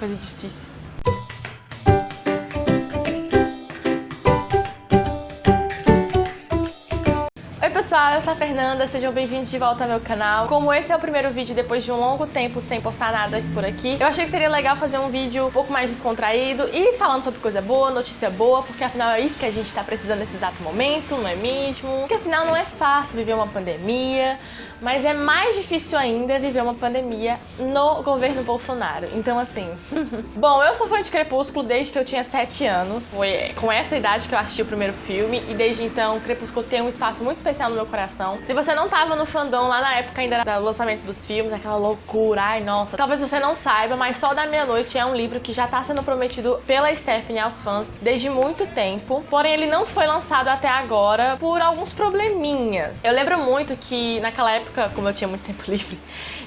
coisa difícil. Oi pessoal, eu sou a Fernanda, sejam bem-vindos de volta ao meu canal. Como esse é o primeiro vídeo depois de um longo tempo sem postar nada por aqui, eu achei que seria legal fazer um vídeo um pouco mais descontraído e falando sobre coisa boa, notícia boa, porque afinal é isso que a gente tá precisando nesse exato momento, não é mesmo? Porque afinal não é fácil viver uma pandemia, mas é mais difícil ainda viver uma pandemia no governo Bolsonaro. Então assim... Bom, eu sou fã de Crepúsculo desde que eu tinha 7 anos. Foi com essa idade que eu assisti o primeiro filme e desde então Crepúsculo tem um espaço muito especial no meu coração. Se você não tava no fandom lá na época ainda do lançamento dos filmes, aquela loucura, ai nossa, talvez você não saiba, mas Sol da Meia-Noite é um livro que já tá sendo prometido pela Stephenie aos fãs desde muito tempo, porém ele não foi lançado até agora por alguns probleminhas. Eu lembro muito que naquela época, como eu tinha muito tempo livre,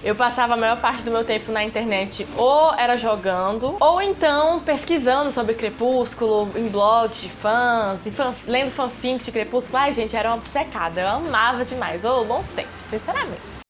eu passava a maior parte do meu tempo na internet ou era jogando, ou então pesquisando sobre Crepúsculo em blogs de fãs, e lendo fanfic de Crepúsculo. Ai gente, era uma obcecada, eu amava demais, bons tempos, sinceramente.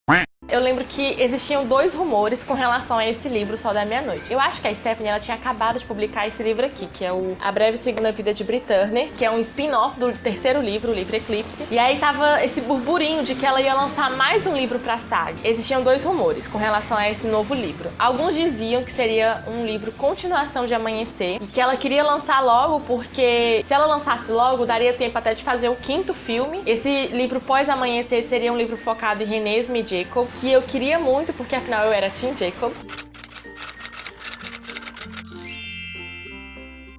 Eu lembro que existiam 2 rumores com relação a esse livro, Sol da Meia-Noite. Eu acho que a Stephenie, ela tinha acabado de publicar esse livro aqui, que é o A Breve Segunda Vida de Bri Turner, que é um spin-off do terceiro livro, o livro Eclipse. E aí tava esse burburinho de que ela ia lançar mais um livro pra saga. Existiam 2 rumores com relação a esse novo livro. Alguns diziam que seria um livro continuação de Amanhecer, e que ela queria lançar logo porque se ela lançasse logo, daria tempo até de fazer o 5º filme. Esse livro pós-Amanhecer seria um livro focado em Renesmee e Jacob, que eu queria muito, porque afinal eu era Team Jacob.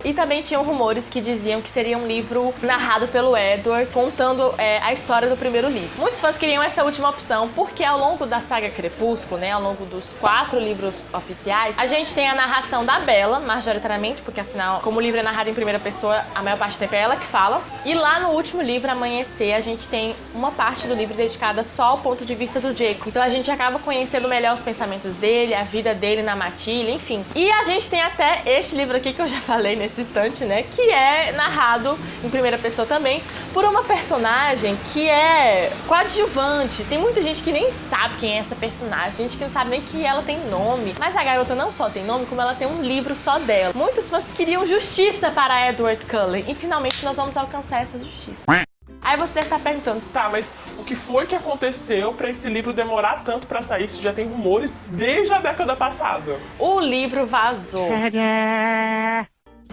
E também tinham rumores que diziam que seria um livro narrado pelo Edward, contando a história do primeiro livro. Muitos fãs queriam essa última opção, porque ao longo da saga Crepúsculo, né, ao longo dos 4 livros oficiais, a gente tem a narração da Bella, majoritariamente, porque afinal, como o livro é narrado em primeira pessoa, a maior parte do tempo é ela que fala. E lá no último livro, Amanhecer, a gente tem uma parte do livro dedicada só ao ponto de vista do Jacob. Então a gente acaba conhecendo melhor os pensamentos dele, a vida dele na matilha, enfim. E a gente tem até este livro aqui que eu já falei nesse instante, né, que é narrado em primeira pessoa também por uma personagem que é coadjuvante. Tem muita gente que nem sabe quem é essa personagem, gente que não sabe nem que ela tem nome, mas a garota não só tem nome, como ela tem um livro só dela. Muitos fãs queriam justiça para Edward Cullen e finalmente nós vamos alcançar essa justiça. Aí você deve estar perguntando, tá, mas o que foi que aconteceu pra esse livro demorar tanto pra sair, se já tem rumores desde a década passada? O livro vazou.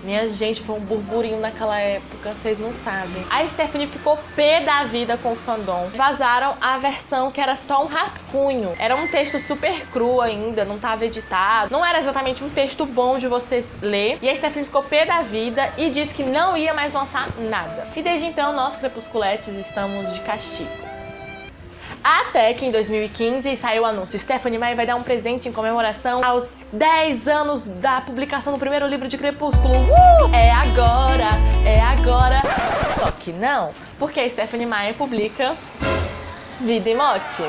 Minha gente, foi um burburinho naquela época, vocês não sabem. A Stephenie ficou pé da vida com o fandom. Vazaram a versão que era só um rascunho. Era um texto super cru ainda, não estava editado. Não era exatamente um texto bom de vocês ler. E a Stephenie ficou pé da vida e disse que não ia mais lançar nada. E desde então, nós crepusculetes estamos de castigo. Até que em 2015 saiu o anúncio: Stephenie Meyer vai dar um presente em comemoração aos 10 anos da publicação do primeiro livro de Crepúsculo. É agora, é agora. Só que não, porque a Stephenie Meyer publica Vida e Morte,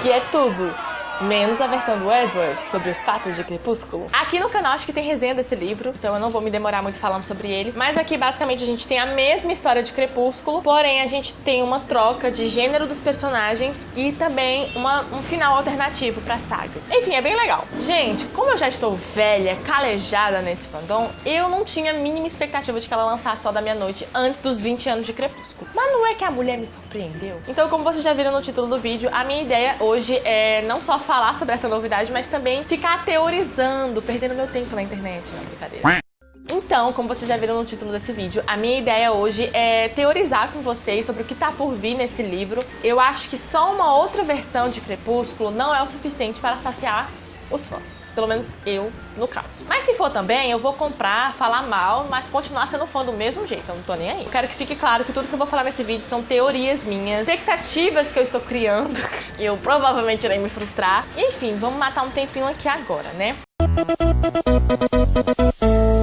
que é tudo menos a versão do Edward sobre os fatos de Crepúsculo. Aqui no canal acho que tem resenha desse livro, então eu não vou me demorar muito falando sobre ele. Mas aqui basicamente a gente tem a mesma história de Crepúsculo, porém a gente tem uma troca de gênero dos personagens e também um final alternativo pra saga. Enfim, é bem legal. Gente, como eu já estou velha, calejada nesse fandom, eu não tinha a mínima expectativa de que ela lançasse Sol da Meia-Noite antes dos 20 anos de Crepúsculo. Mas não é que a mulher me surpreendeu? Então, como vocês já viram no título do vídeo, a minha ideia hoje é não só falar sobre essa novidade, mas também ficar teorizando, perdendo meu tempo na internet, não, brincadeira. Então, como vocês já viram no título desse vídeo, a minha ideia hoje é teorizar com vocês sobre o que tá por vir nesse livro. Eu acho que só uma outra versão de Crepúsculo não é o suficiente para saciar os fãs. Pelo menos eu, no caso. Mas se for também, eu vou comprar, falar mal, mas continuar sendo fã do mesmo jeito, eu não tô nem aí. Eu quero que fique claro que tudo que eu vou falar nesse vídeo são teorias minhas, expectativas que eu estou criando. Eu provavelmente irei me frustrar. Enfim, vamos matar um tempinho aqui agora, né?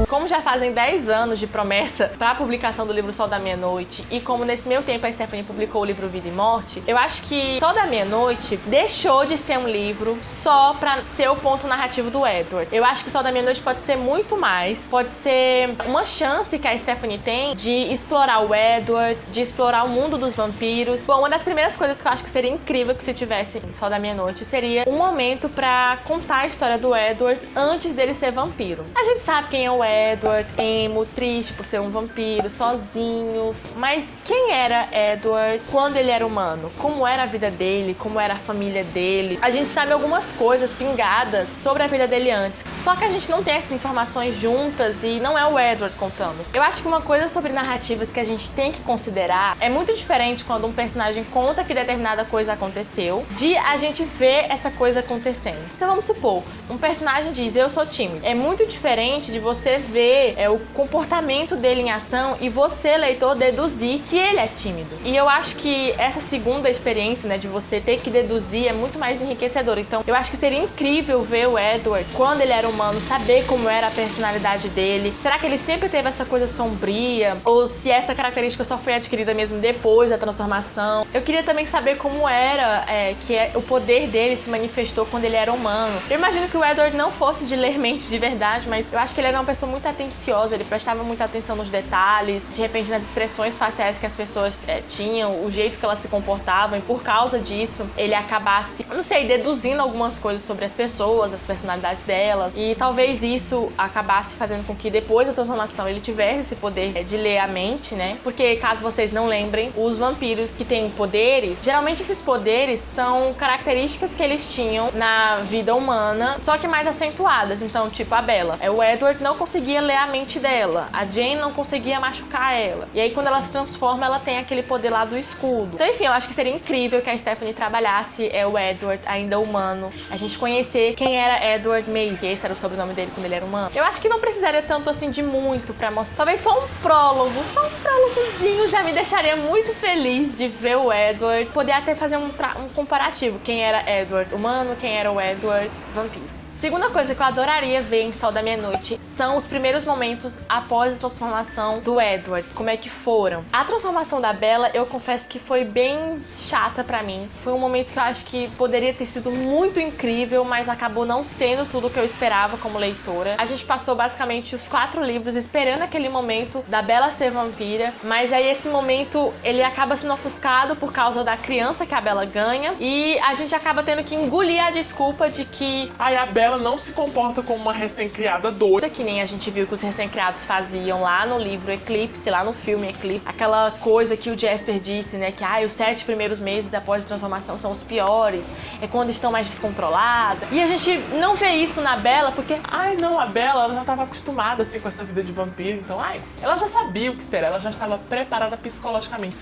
Como já fazem 10 anos de promessa pra publicação do livro Sol da Meia-Noite, e como nesse meio tempo a Stephanie publicou o livro Vida e Morte, eu acho que Sol da Meia-Noite deixou de ser um livro só pra ser o ponto narrativo do Edward. Eu acho que Sol da Meia-Noite pode ser muito mais, pode ser uma chance que a Stephanie tem de explorar o Edward, de explorar o mundo dos vampiros. Bom, uma das primeiras coisas que eu acho que seria incrível que se tivesse em Sol da Meia-Noite seria um momento pra contar a história do Edward antes dele ser vampiro. A gente sabe quem é o Edward, emo, triste por ser um vampiro, sozinho, mas quem era Edward quando ele era humano? Como era a vida dele? Como era a família dele? A gente sabe algumas coisas pingadas sobre a vida dele antes, só que a gente não tem essas informações juntas e não é o Edward contando. Eu acho que uma coisa sobre narrativas que a gente tem que considerar é muito diferente quando um personagem conta que determinada coisa aconteceu, de a gente ver essa coisa acontecendo. Então vamos supor, um personagem diz, eu sou tímido. É muito diferente de você ver o comportamento dele em ação e você, leitor, deduzir que ele é tímido. E eu acho que essa segunda experiência, né, de você ter que deduzir é muito mais enriquecedora. Então eu acho que seria incrível ver o Edward quando ele era humano, saber como era a personalidade dele. Será que ele sempre teve essa coisa sombria? Ou se essa característica só foi adquirida mesmo depois da transformação? Eu queria também saber como era o poder dele se manifestou quando ele era humano. Eu imagino que o Edward não fosse de ler mente de verdade, mas eu acho que ele era uma pessoa muito atenciosa, ele prestava muita atenção nos detalhes, de repente nas expressões faciais que as pessoas tinham, o jeito que elas se comportavam, e por causa disso ele acabasse, não sei, deduzindo algumas coisas sobre as pessoas, as personalidades delas, e talvez isso acabasse fazendo com que depois da transformação ele tivesse esse poder de ler a mente, né? Porque, caso vocês não lembrem, os vampiros que têm poderes, geralmente esses poderes são características que eles tinham na vida humana, só que mais acentuadas. Então, tipo, a Bella, o Edward não conseguia ler a mente dela, a Jane não conseguia machucar ela, e aí quando ela se transforma, ela tem aquele poder lá do escudo. Então, enfim, eu acho que seria incrível que a Stephanie trabalhasse o Edward ainda humano, a gente conhecer quem era Edward Macy, esse era o sobrenome dele quando ele era humano. Eu acho que não precisaria tanto assim de muito pra mostrar, talvez só um prólogozinho já me deixaria muito feliz de ver o Edward, poder até fazer um comparativo, quem era Edward humano, quem era o Edward vampiro. Segunda coisa que eu adoraria ver em Sol da Meia-Noite são os primeiros momentos após a transformação do Edward. Como é que foram? A transformação da Bella, eu confesso que foi bem chata pra mim. Foi um momento que eu acho que poderia ter sido muito incrível, mas acabou não sendo tudo o que eu esperava como leitora. A gente passou basicamente os 4 livros esperando aquele momento da Bella ser vampira, mas aí esse momento ele acaba sendo ofuscado por causa da criança que a Bella ganha, e a gente acaba tendo que engolir a desculpa de que a Bella não se comporta como uma recém-criada doida, que nem a gente viu que os recém-criados faziam lá no livro Eclipse, lá no filme Eclipse. Aquela coisa que o Jasper disse, né, que os 7 primeiros meses após a transformação são os piores, é quando estão mais descontroladas. E a gente não vê isso na Bella, porque não, a Bella, ela já estava acostumada assim com essa vida de vampiro, então ela já sabia o que esperar, ela já estava preparada psicologicamente.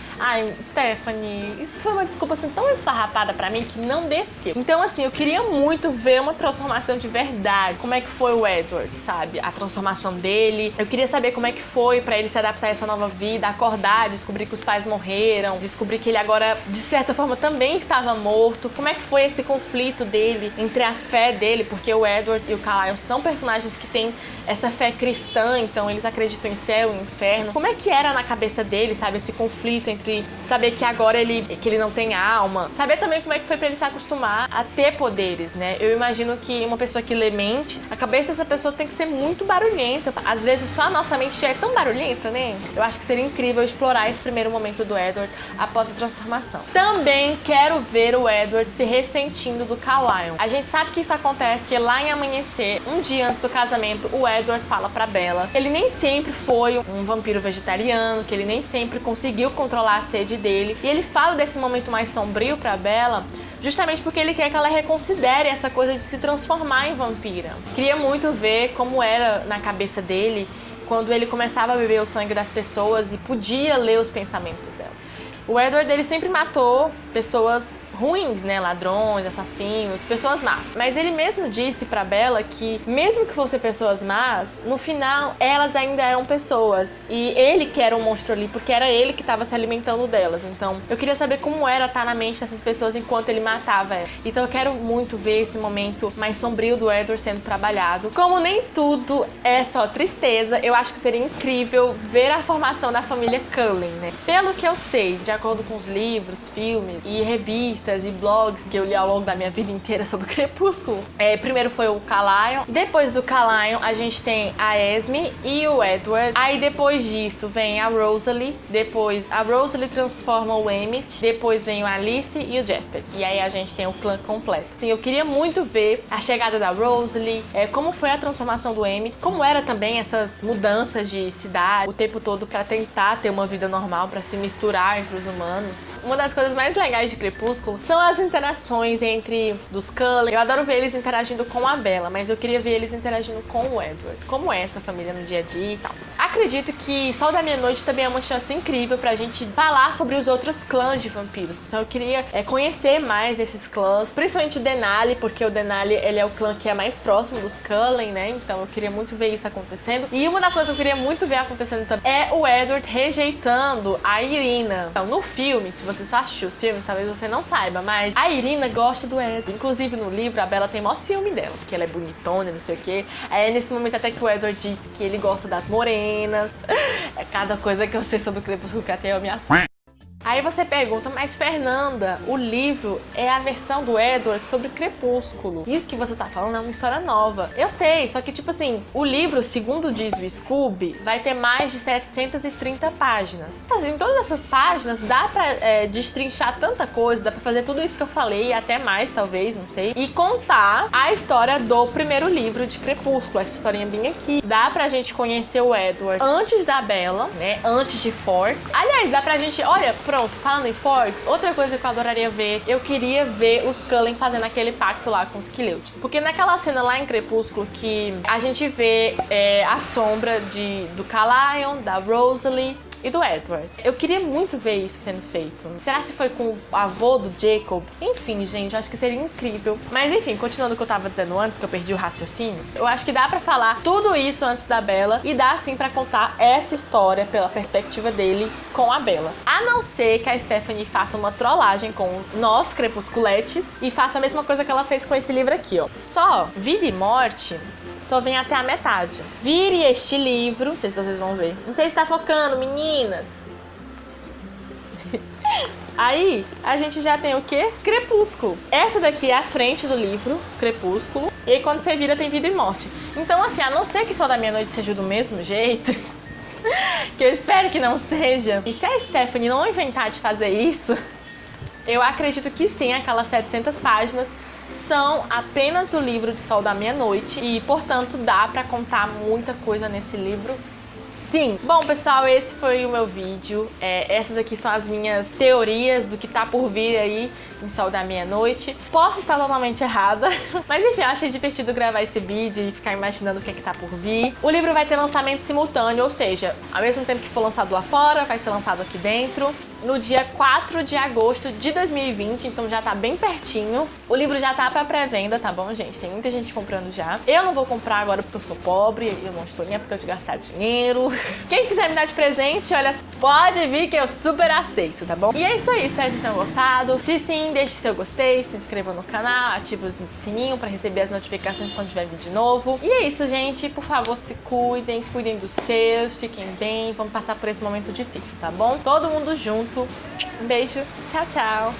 Stephanie, isso foi uma desculpa assim tão esfarrapada pra mim que não desceu. Então assim, eu queria muito ver uma transformação de verdade. Como é que foi o Edward, sabe? A transformação dele. Eu queria saber como é que foi pra ele se adaptar a essa nova vida, acordar, descobrir que os pais morreram, descobrir que ele agora, de certa forma, também estava morto. Como é que foi esse conflito dele, entre a fé dele, porque o Edward e o Carlisle são personagens que têm essa fé cristã, então eles acreditam em céu e inferno. Como é que era na cabeça dele, sabe? Esse conflito entre saber que agora que ele não tem alma. Saber também como é que foi pra ele se acostumar a ter poderes, né? Eu imagino que uma pessoa que lê mente, a cabeça dessa pessoa tem que ser muito barulhenta. Às vezes só a nossa mente já é tão barulhenta, né? Eu acho que seria incrível explorar esse primeiro momento do Edward após a transformação. Também quero ver o Edward se ressentindo do Carlisle. A gente sabe que isso acontece, que lá em Amanhecer, um dia antes do casamento, o Edward fala pra Bella que ele nem sempre foi um vampiro vegetariano, que ele nem sempre conseguiu controlar a sede dele. E ele fala desse momento mais sombrio pra Bella justamente porque ele quer que ela reconsidere essa coisa de se transformar em vampira. Queria muito ver como era na cabeça dele quando ele começava a beber o sangue das pessoas e podia ler os pensamentos dela. O Edward, ele sempre matou pessoas ruins, né? Ladrões, assassinos, pessoas más. Mas ele mesmo disse pra Bella que mesmo que fossem pessoas más, no final elas ainda eram pessoas. E ele que era um monstro ali, porque era ele que estava se alimentando delas. Então eu queria saber como era estar na mente dessas pessoas enquanto ele matava ela. Então eu quero muito ver esse momento mais sombrio do Edward sendo trabalhado. Como nem tudo é só tristeza, eu acho que seria incrível ver a formação da família Cullen, né? Pelo que eu sei, de acordo com os livros, filmes e revistas e blogs que eu li ao longo da minha vida inteira sobre o Crepúsculo, primeiro foi o Carlyle, depois do Carlyle a gente tem a Esme e o Edward, aí depois disso vem a Rosalie, depois a Rosalie transforma o Emmett, depois vem o Alice e o Jasper, e aí a gente tem o clã completo. Sim, eu queria muito ver a chegada da Rosalie, como foi a transformação do Emmett, como era também essas mudanças de cidade o tempo todo pra tentar ter uma vida normal, pra se misturar entre os humanos. Uma das coisas mais legais de Crepúsculo são as interações entre dos Cullen. Eu adoro ver eles interagindo com a Bella, mas eu queria ver eles interagindo com o Edward. Como é essa família no dia a dia e tal. Acredito que Sol da Meia-Noite também é uma chance incrível pra gente falar sobre os outros clãs de vampiros. Então eu queria conhecer mais desses clãs, principalmente o Denali, porque o Denali ele é o clã que é mais próximo dos Cullen, né? Então eu queria muito ver isso acontecendo. E uma das coisas que eu queria muito ver acontecendo também é o Edward rejeitando a Irina. Então no filme, se você só assistiu os filmes, talvez você não saiba, mas a Irina gosta do Edward. Inclusive no livro a Bella tem maior ciúme dela, porque ela é bonitona, não sei o quê. Aí é nesse momento até que o Edward diz que ele gosta das morenas. É cada coisa que eu sei sobre o Crepúsculo que até eu me assusto. Aí você pergunta, mas Fernanda, o livro é a versão do Edward sobre o Crepúsculo. Isso que você tá falando é uma história nova. Eu sei, só que tipo assim, o livro, segundo diz o Scooby, vai ter mais de 730 páginas. Em todas essas páginas dá pra destrinchar tanta coisa, dá pra fazer tudo isso que eu falei, até mais talvez, não sei, e contar a história do primeiro livro de Crepúsculo, essa historinha bem aqui. Dá pra gente conhecer o Edward antes da Bella, né, antes de Forks. Aliás, dá pra gente, olha, pronto, falando em Forks, outra coisa que eu adoraria ver, eu queria ver os Cullen fazendo aquele pacto lá com os Quileutes. Porque naquela cena lá em Crepúsculo que a gente vê a sombra do Carlyle, da Rosalie e do Edward. Eu queria muito ver isso sendo feito. Será se foi com o avô do Jacob? Enfim, gente, eu acho que seria incrível. Mas enfim, continuando o que eu tava dizendo antes, que eu perdi o raciocínio, eu acho que dá pra falar tudo isso antes da Bella e dá sim pra contar essa história pela perspectiva dele com a Bella. A não ser que a Stephanie faça uma trollagem com nós, crepusculetes, e faça a mesma coisa que ela fez com esse livro aqui, ó. Só Vida e Morte só vem até a metade. Vire este livro, não sei se vocês vão ver. Não sei se tá focando, meninas. Aí, a gente já tem o quê? Crepúsculo. Essa daqui é a frente do livro, Crepúsculo. E aí, quando você vira, tem Vida e Morte. Então, assim, a não ser que Sol da Meia-Noite seja do mesmo jeito, que eu espero que não seja. E se a Stephanie não inventar de fazer isso, eu acredito que sim, aquelas 700 páginas são apenas o livro de Sol da Meia-Noite e, portanto, dá pra contar muita coisa nesse livro. Sim. Bom, pessoal, esse foi o meu vídeo. Essas aqui são as minhas teorias do que tá por vir aí em Sol da Meia-Noite. Posso estar totalmente errada, mas enfim, eu achei divertido gravar esse vídeo e ficar imaginando o que é que tá por vir. O livro vai ter lançamento simultâneo, ou seja, ao mesmo tempo que for lançado lá fora, vai ser lançado aqui dentro, no dia 4 de agosto de 2020, então já tá bem pertinho. O livro já tá pra pré-venda, tá bom, gente? Tem muita gente comprando já. Eu não vou comprar agora porque eu sou pobre, eu não estou nem porque eu de gastar dinheiro. Quem quiser me dar de presente, olha, pode vir que eu super aceito, tá bom? E é isso aí, espero que vocês tenham gostado. Se sim, deixe seu gostei, se inscreva no canal, ative o sininho pra receber as notificações quando tiver vídeo novo. E é isso, gente. Por favor, se cuidem, cuidem dos seus, fiquem bem. Vamos passar por esse momento difícil, tá bom? Todo mundo junto. Um beijo. Tchau, tchau.